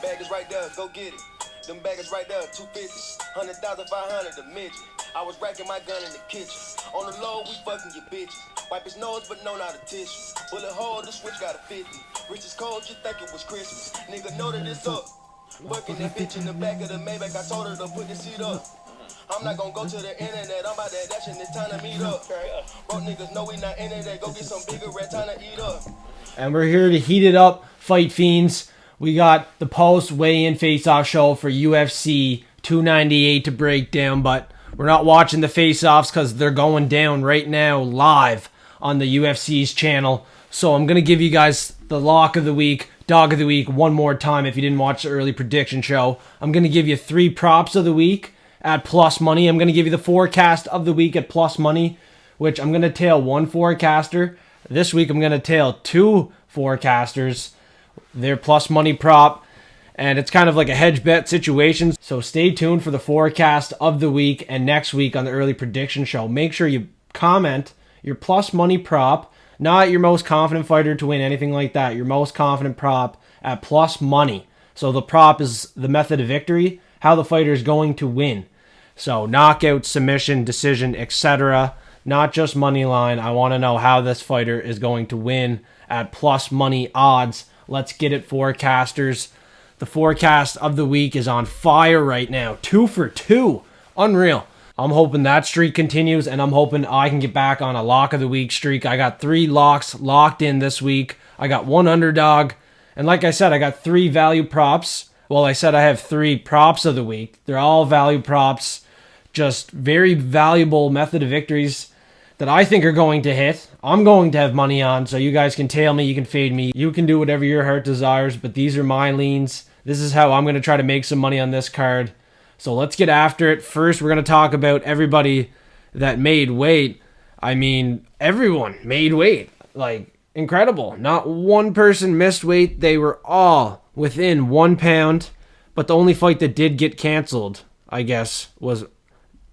bag is right there, go get it. Them baggers right there, 250, 100,000, 500, the midget. I was racking my gun in the kitchen. On the low, we fucking your bitches. Wipe his nose, but no, not a tissue. Bullet hole, the switch got a 50. Rich is cold, you think it was Christmas. Nigga know that it's up. Fucking that bitch in the back of the Maybach, I told her to put the seat up. I'm not gonna go to the internet, I'm about that dash and it's time to meet up. Broke niggas know we not in it, go get some bigger red, time to eat up. And we're here to heat it up, Fight Fiends. We got the post weigh-in face-off show for UFC 298 to break down, but we're not watching the face-offs because they're going down right now live on the UFC's channel. So I'm going to give you guys the lock of the week, dog of the week one more time if you didn't watch the early prediction show. I'm going to give you 3 props of the week at plus money. I'm going to give you the forecast of the week at plus money, which I'm going to tail 1 forecaster. This week I'm going to tail 2 forecasters. Their plus money prop, and it's kind of like a hedge bet situation. So stay tuned for the forecast of the week and next week on the early prediction show. Make sure you comment your plus money prop, not your most confident fighter to win, anything like that. Your most confident prop at plus money. So the prop is the method of victory, how the fighter is going to win. So knockout, submission, decision, etc. Not just money line. I want to know how this fighter is going to win at plus money odds. Let's get it, forecasters. The forecast of the week is on fire right now. 2 for 2. Unreal. I'm hoping that streak continues, and I'm hoping I can get back on a lock of the week streak. I got 3 locks locked in this week. I got 1 underdog. And like I said, I got 3 value props. Well, I said I have 3 props of the week. They're all value props. Just very valuable method of victories that I think are going to hit. I'm going to have money on, so you guys can tail me, you can fade me, you can do whatever your heart desires, but these are my leans. This is how I'm going to try to make some money on this card. So let's get after it. First, we're going to talk about everybody that made weight. I mean, everyone made weight. Like, incredible. Not one person missed weight. They were all within 1 pound, but the only fight that did get canceled, I guess, was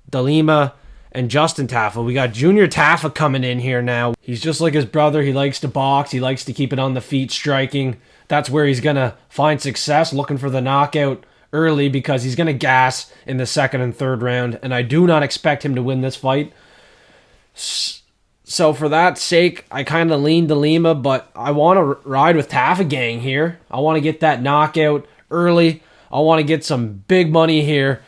DeLima and Justin Taffa. We got Junior Taffa coming in here now. He's just like his brother. He likes to box. He likes to keep it on the feet, striking. That's where he's going to find success, looking for the knockout early because he's going to gas in the 2nd and 3rd round, and I do not expect him to win this fight. So for that sake, I kind of lean DeLima, but I want to ride with Taffa gang here. I want to get that knockout early. I want to get some big money here.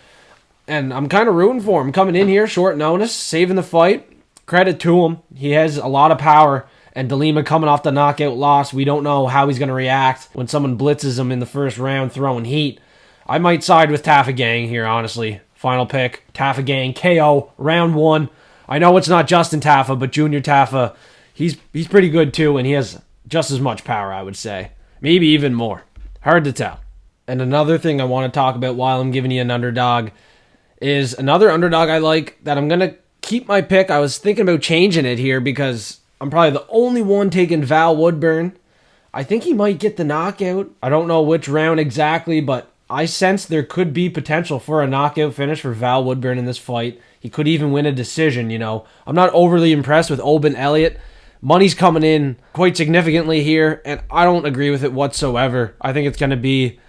And I'm kind of rooting for him. Coming in here, short notice, saving the fight. Credit to him. He has a lot of power. And DeLima coming off the knockout loss, we don't know how he's going to react when someone blitzes him in the first round throwing heat. I might side with Taffa gang here, honestly. Final pick, Taffa gang, KO, round 1. I know it's not Justin Taffa, but Junior Taffa, he's pretty good too, and he has just as much power, I would say. Maybe even more. Hard to tell. And another thing I want to talk about while I'm giving you an underdog is another underdog I like that I'm going to keep my pick. I was thinking about changing it here because I'm probably the only one taking Val Woodburn. I think he might get the knockout. I don't know which round exactly, but I sense there could be potential for a knockout finish for Val Woodburn in this fight. He could even win a decision, you know. I'm not overly impressed with Oban Elliott. Money's coming in quite significantly here, and I don't agree with it whatsoever. I think it's going to be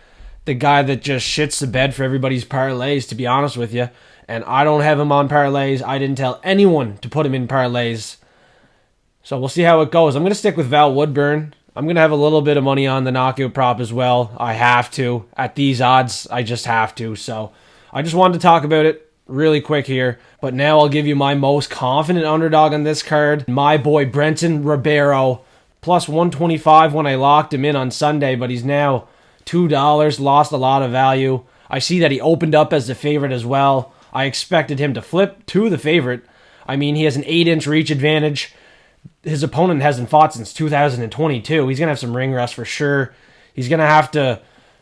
the guy that just shits the bed for everybody's parlays, to be honest with you. And I don't have him on parlays. I didn't tell anyone to put him in parlays. So we'll see how it goes. I'm going to stick with Val Woodburn. I'm going to have a little bit of money on the knockout prop as well. I have to. At these odds, I just have to. So I just wanted to talk about it really quick here. But now I'll give you my most confident underdog on this card. My boy Brenton Ribeiro. Plus 125 when I locked him in on Sunday. But he's now $2, lost a lot of value. I see that he opened up as the favorite as well. I expected him to flip to the favorite. I mean, he has an 8-inch reach advantage. His opponent hasn't fought since 2022. He's going to have some ring rust for sure. He's going to have to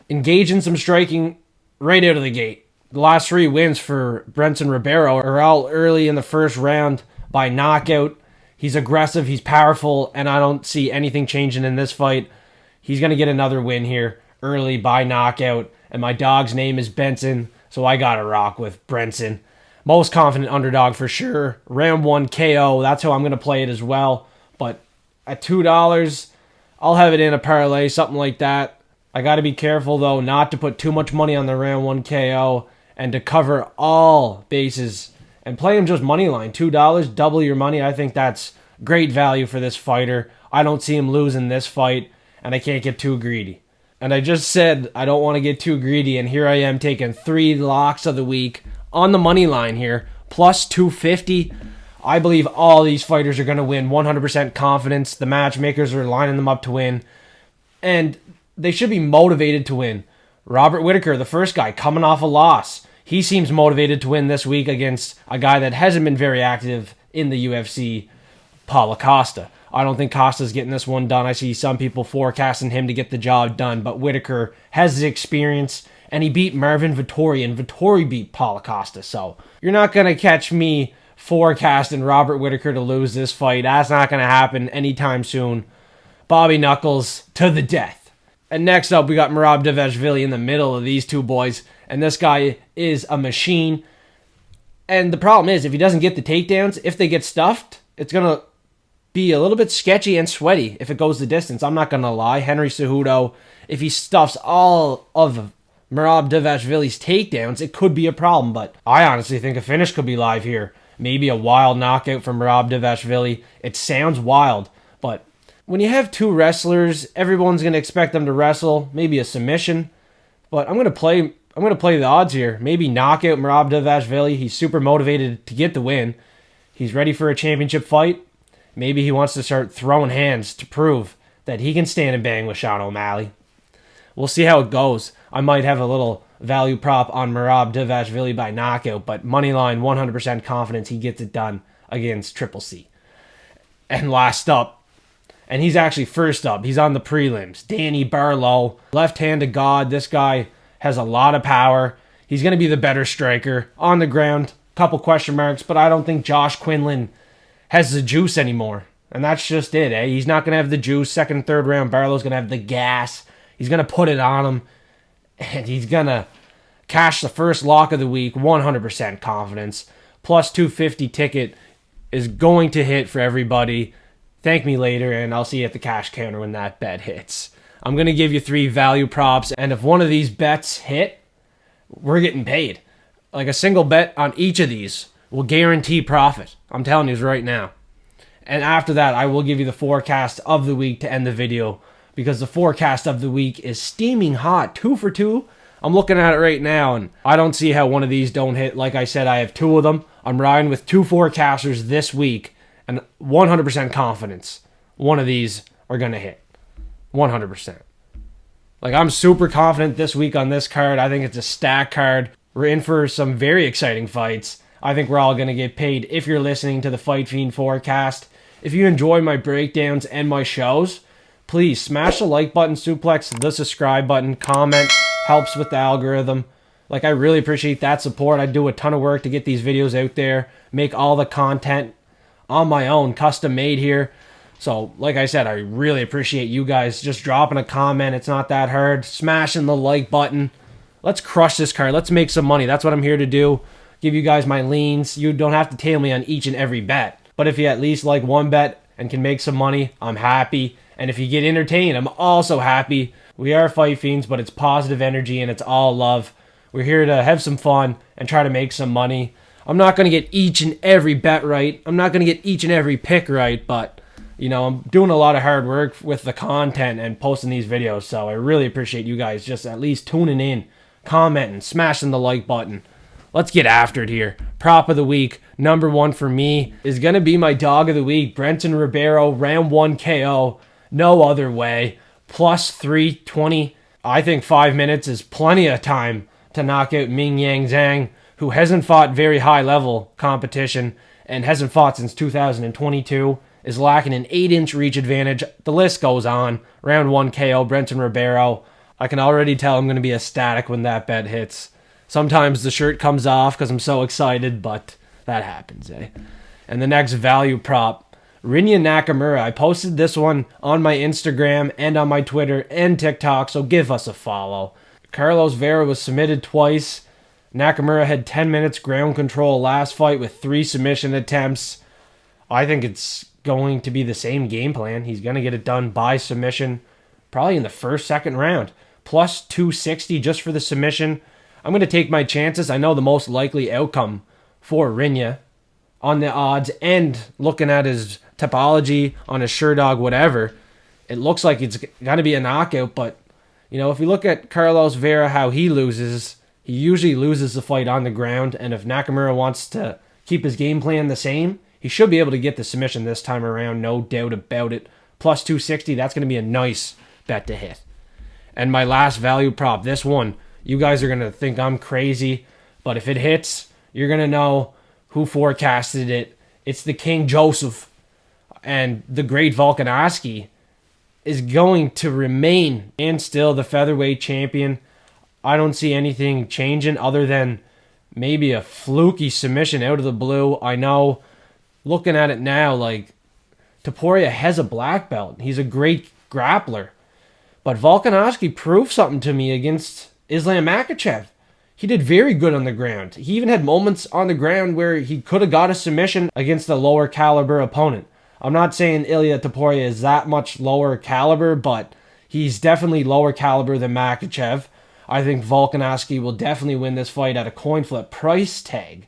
engage in some striking right out of the gate. The last 3 wins for Brenton Ribeiro are all early in the first round by knockout. He's aggressive, he's powerful, and I don't see anything changing in this fight. He's going to get another win here early by knockout, and my dog's name is Benson, so I got to rock with Brenton. Most confident underdog for sure. Round 1 KO, that's how I'm going to play it as well. But at $2, I'll have it in a parlay, something like that. I got to be careful, though, not to put too much money on the round 1 KO and to cover all bases and play him just money line. $2, double your money. I think that's great value for this fighter. I don't see him losing this fight, and I can't get too greedy. And I just said I don't want to get too greedy, and here I am taking 3 locks of the week on the money line here, plus 250. I believe all these fighters are going to win, 100% confidence. The matchmakers are lining them up to win, and they should be motivated to win. Robert Whittaker, the first guy, coming off a loss. He seems motivated to win this week against a guy that hasn't been very active in the UFC, Paulo Costa. I don't think Costa's getting this one done. I see some people forecasting him to get the job done, but Whittaker has the experience, and he beat Marvin Vettori, and Vettori beat Paulo Costa. So you're not going to catch me forecasting Robert Whittaker to lose this fight. That's not going to happen anytime soon. Bobby Knuckles to the death. And next up, we got Merab Dvalishvili in the middle of these two boys. And this guy is a machine. And the problem is, if he doesn't get the takedowns, if they get stuffed, it's going to be a little bit sketchy and sweaty if it goes the distance. I'm not going to lie. Henry Cejudo, if he stuffs all of Merab Dvalishvili's takedowns, it could be a problem. But I honestly think a finish could be live here. Maybe a wild knockout from Merab Dvalishvili. It sounds wild, but when you have two wrestlers, everyone's going to expect them to wrestle, maybe a submission. But I'm going to play the odds here. Maybe knockout Merab Dvalishvili. He's super motivated to get the win. He's ready for a championship fight. Maybe he wants to start throwing hands to prove that he can stand and bang with Sean O'Malley. We'll see how it goes. I might have a little value prop on Merab Dvalishvili by knockout, but moneyline 100% confidence he gets it done against Triple C. And last up, and he's actually first up, he's on the prelims, Danny Barlow, left-handed god. This guy has a lot of power. He's going to be the better striker on the ground. Couple question marks, but I don't think Josh Quinlan has the juice anymore. And that's just it, eh? He's not going to have the juice. Second and third round, Barlow's going to have the gas. He's going to put it on him. And he's going to cash the first lock of the week, 100% confidence. Plus 250 ticket is going to hit for everybody. Thank me later, and I'll see you at the cash counter when that bet hits. I'm going to give you 3 value props, and if one of these bets hit, we're getting paid. Like a single bet on each of these will guarantee profit. I'm telling you right now. And after that, I will give you the forecast of the week to end the video, because the forecast of the week is steaming hot. 2 for 2. I'm looking at it right now, and I don't see how one of these don't hit. Like I said, I have 2 of them. I'm riding with 2 forecasters this week, and 100% confidence one of these are going to hit. 100%. Like, I'm super confident this week on this card. I think it's a stack card. We're in for some very exciting fights. I think we're all going to get paid if you're listening to the Fight Fiend forecast. If you enjoy my breakdowns and my shows, please smash the like button, suplex the subscribe button, comment, helps with the algorithm. Like, I really appreciate that support. I do a ton of work to get these videos out there, make all the content on my own, custom made here. So, like I said, I really appreciate you guys just dropping a comment. It's not that hard. Smashing the like button. Let's crush this card. Let's make some money. That's what I'm here to do. Give you guys my leans. You don't have to tail me on each and every bet. But if you at least like one bet and can make some money, I'm happy. And if you get entertained, I'm also happy. We are Fight Fiends, but it's positive energy and it's all love. We're here to have some fun and try to make some money. I'm not going to get each and every bet right. I'm not going to get each and every pick right, but, you know, I'm doing a lot of hard work with the content and posting these videos, so I really appreciate you guys just at least tuning in, commenting, smashing the like button. Let's get after it here. Prop of the week, number 1 for me, is going to be my dog of the week, Brenton Ribeiro, round 1 KO, no other way, plus 320. I think 5 minutes is plenty of time to knock out Ming Yang Zhang, who hasn't fought very high-level competition and hasn't fought since 2022, is lacking an 8-inch reach advantage. The list goes on. Round 1 KO, Brenton Ribeiro. I can already tell I'm going to be ecstatic when that bet hits. Sometimes the shirt comes off because I'm so excited, but that happens, eh? And the next value prop, Rinya Nakamura. I posted this one on my Instagram and on my Twitter and TikTok, so give us a follow. Carlos Vera was submitted twice. Nakamura had 10 minutes ground control last fight with 3 submission attempts. I think it's going to be the same game plan. He's going to get it done by submission, probably in the first, second round. plus 260 just for the submission. I'm going to take my chances. I know the most likely outcome for Rinya on the odds, and looking at his topology on his Sherdog, whatever, it looks like it's going to be a knockout. But, if we look at Carlos Vera, how he loses, he usually loses the fight on the ground. And if Nakamura wants to keep his game plan the same, he should be able to get the submission this time around, no doubt about it. Plus 260, that's going to be a nice bet to hit. And my last value prop, this one, you guys are going to think I'm crazy, but if it hits, you're going to know who forecasted it. It's the King Joseph, and the great Volkanovski is going to remain and still the featherweight champion. I don't see anything changing other than maybe a fluky submission out of the blue. I know, looking at it now, like, Topuria has a black belt. He's a great grappler. But Volkanovski proved something to me against Islam Makhachev. He did very good on the ground. He even had moments on the ground where he could have got a submission against a lower caliber opponent. I'm not saying Ilia Topuria is that much lower caliber, but he's definitely lower caliber than Makhachev. I think Volkanovski will definitely win this fight at a coin flip price tag.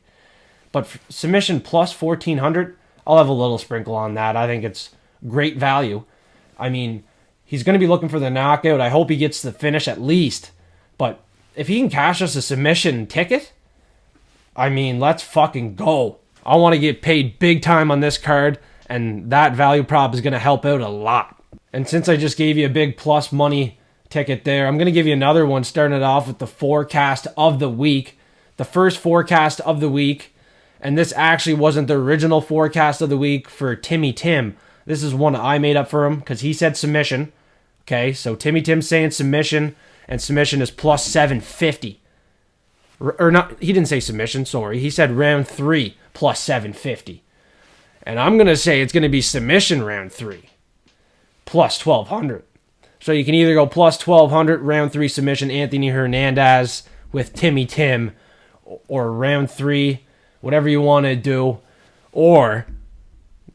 But submission plus 1,400, I'll have a little sprinkle on that. I think it's great value. I mean, he's going to be looking for the knockout. I hope he gets the finish at least. But if he can cash us a submission ticket, I mean, let's fucking go. I want to get paid big time on this card, and that value prop is going to help out a lot. And since I just gave you a big plus money ticket there, I'm going to give you another one, starting it off with the forecast of the week. The first forecast of the week, and this actually wasn't the original forecast of the week for Timmy Tim. This is one I made up for him because he said submission. Okay, so Timmy Tim's saying submission, and submission is plus 750. Or not, he didn't say submission, sorry. He said round 3 plus 750. And I'm going to say it's going to be submission round 3 plus 1,200. So you can either go plus 1,200 round 3 submission Anthony Hernandez with Timmy Tim, or round 3, whatever you want to do. Or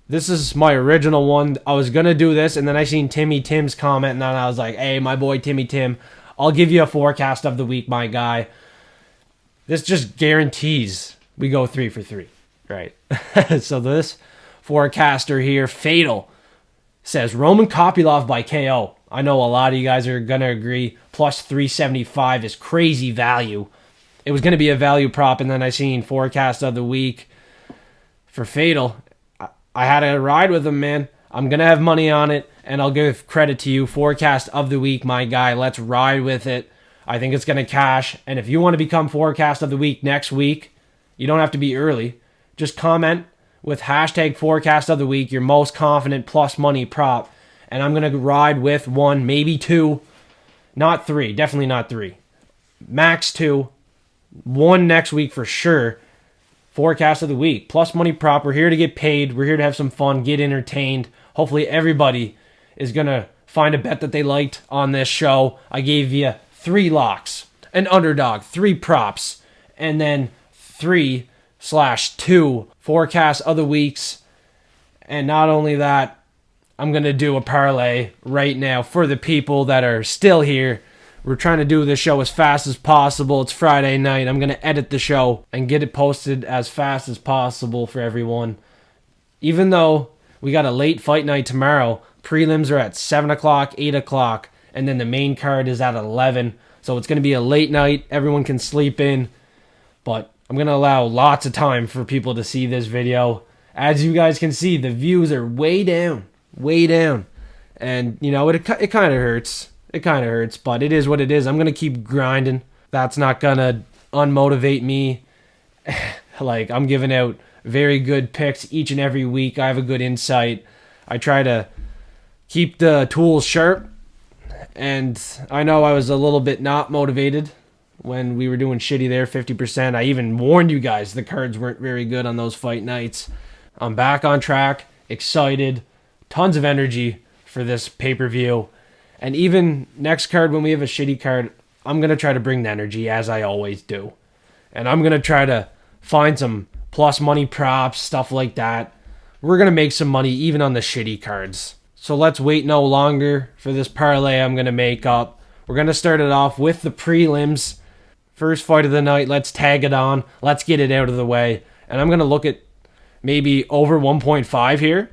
this is my original one. I was going to do this, and then I seen Timmy Tim's comment, and then I was like, hey, my boy Timmy Tim, I'll give you a forecast of the week, my guy. This just guarantees we go 3 for 3, right? So this forecaster here, Fatal, says Roman Kopylov by KO. I know a lot of you guys are going to agree. Plus 375 is crazy value. It was going to be a value prop, and then I seen forecast of the week for Fatal. I had to ride with him, man. I'm going to have money on it, and I'll give credit to you. Forecast of the week, my guy. Let's ride with it. I think it's going to cash. And if you want to become forecast of the week next week, you don't have to be early. Just comment with hashtag forecast of the week, your most confident plus money prop. And I'm going to ride with 1, maybe 2. Not 3. Definitely not 3. Max 2. 1 next week for sure. Forecast of the week. Plus money prop. We're here to get paid. We're here to have some fun, get entertained. Hopefully everybody is going to find a bet that they liked on this show. I gave you 3 locks, an underdog, 3 props, and then 3/2 forecast of the weeks. And not only that, I'm going to do a parlay right now for the people that are still here. We're trying to do this show as fast as possible. It's Friday night. I'm going to edit the show and get it posted as fast as possible for everyone. Even though we got a late fight night tomorrow, prelims are at 7 o'clock, 8 o'clock, and then the main card is at 11. So it's going to be a late night. Everyone can sleep in. But I'm going to allow lots of time for people to see this video. As you guys can see, the views are way down. Way down. And, it kind of hurts. It kind of hurts, but it is what it is. I'm going to keep grinding. That's not going to unmotivate me. Like, I'm giving out very good picks each and every week. I have a good insight. I try to keep the tools sharp. And I know I was a little bit not motivated when we were doing shitty there, 50%. I even warned you guys the cards weren't very good on those fight nights. I'm back on track, excited. Tons of energy for this pay-per-view. And even next card, when we have a shitty card, I'm going to try to bring the energy as I always do. And I'm going to try to find some plus money props, stuff like that. We're going to make some money even on the shitty cards. So let's wait no longer for this parlay I'm going to make up. We're going to start it off with the prelims. First fight of the night. Let's tag it on. Let's get it out of the way. And I'm going to look at maybe over 1.5 here.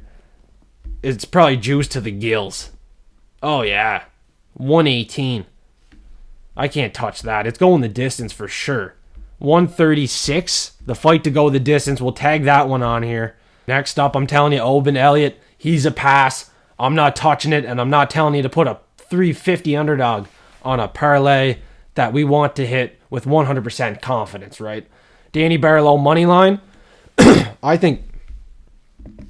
It's probably juice to the gills. Oh, yeah. 118. I can't touch that. It's going the distance for sure. 136. The fight to go the distance. We'll tag that one on here. Next up, I'm telling you, Oban Elliott. He's a pass. I'm not touching it, and I'm not telling you to put a 350 underdog on a parlay that we want to hit with 100% confidence, right? Danny Barlow money line. I think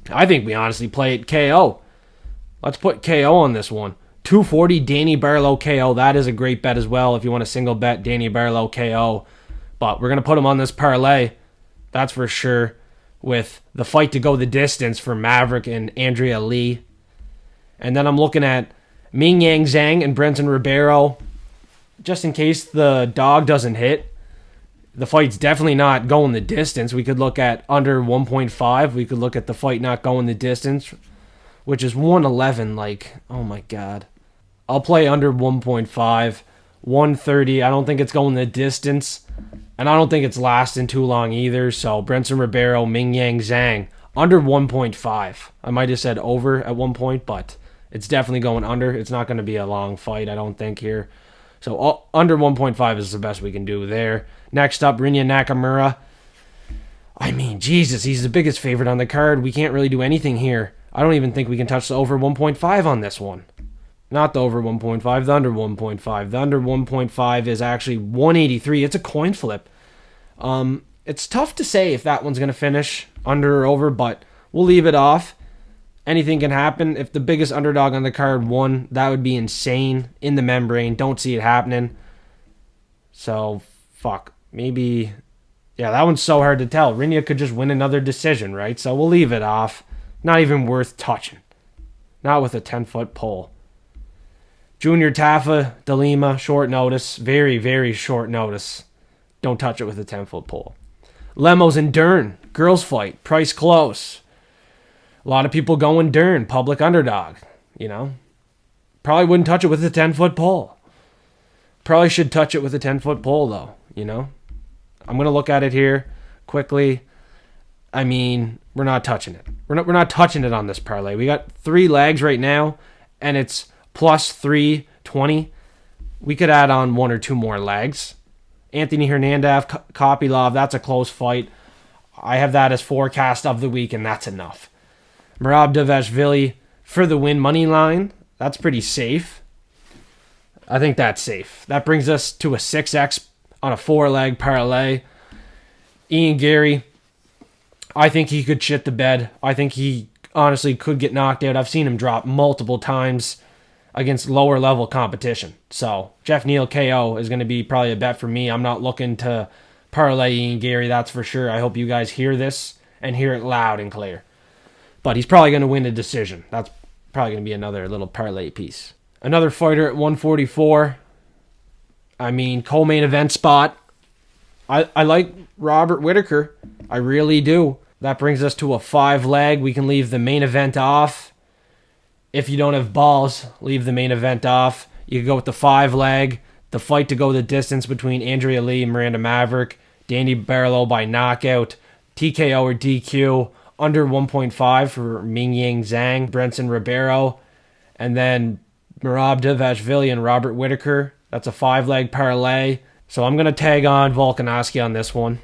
we honestly play it KO. Let's put KO on this one. 240 Danny Barlow KO. That is a great bet as well if you want to single bet Danny Barlow KO. But we're going to put him on this parlay. That's for sure. With the fight to go the distance for Maverick and Andrea Lee. And then I'm looking at Ming Yang Zhang and Brenton Ribeiro. Just in case the dog doesn't hit. The fight's definitely not going the distance. We could look at under 1.5. We could look at the fight not going the distance, which is 111. Like, oh my God. I'll play under 1.5. 130. I don't think it's going the distance. And I don't think it's lasting too long either. So, Brenton Ribeiro, Ming Yang Zhang, under 1.5. I might have said over at one point, but it's definitely going under. It's not going to be a long fight, I don't think, here. So, under 1.5 is the best we can do there. Next up, Rinya Nakamura. I mean, Jesus, he's the biggest favorite on the card. We can't really do anything here. I don't even think we can touch the over 1.5 on this one. Not the over 1.5, the under 1.5. The under 1.5 is actually 183. It's a coin flip. It's tough to say if that one's going to finish under or over, but we'll leave it off. Anything can happen. If the biggest underdog on the card won, that would be insane in the membrane. Don't see it happening. So, fuck. Maybe, yeah, that one's so hard to tell. Rinya could just win another decision, right? So we'll leave it off. Not even worth touching. Not with a 10-foot pole. Junior Tafa, DeLima, short notice. Very, very short notice. Don't touch it with a 10-foot pole. Lemos and Dern, girls fight, price close. A lot of people going Dern, public underdog, you know. Probably wouldn't touch it with a 10-foot pole. Probably should touch it with a 10-foot pole, though, you know. I'm going to look at it here quickly. I mean, we're not touching it. We're not touching it on this parlay. We got 3 legs right now, and it's plus 320. We could add on 1 or 2 more legs. Anthony Hernandez, Kopylov, that's a close fight. I have that as forecast of the week, and that's enough. Merab Dvalishvili for the win money line. That's pretty safe. I think that's safe. That brings us to a 6x on a 4-leg parlay. Ian Gary, I think he could shit the bed. I think he honestly could get knocked out. I've seen him drop multiple times against lower level competition. So Jeff Neal KO is going to be probably a bet for me. I'm not looking to parlay Ian Gary, that's for sure. I hope you guys hear this and hear it loud and clear. But he's probably going to win a decision. That's probably going to be another little parlay piece. Another fighter at 144. I mean, co-main event spot. I like Robert Whittaker. I really do. That brings us to a 5-leg. We can leave the main event off. If you don't have balls, leave the main event off. You can go with the 5-leg. The fight to go the distance between Andrea Lee and Miranda Maverick. Danny Barlow by knockout. TKO or DQ. Under 1.5 for Ming Yang Zhang, Brenton Ribeiro. And then Merab Dvalishvili and Robert Whittaker. That's a 5-leg parlay. So I'm going to tag on Volkanovski on this one.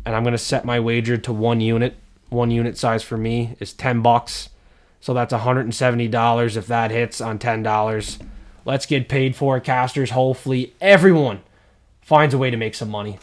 And I'm going to set my wager to 1 unit. 1 unit size for me is $10. So that's $170 if that hits on $10. Let's get paid, forecasters. Hopefully everyone finds a way to make some money.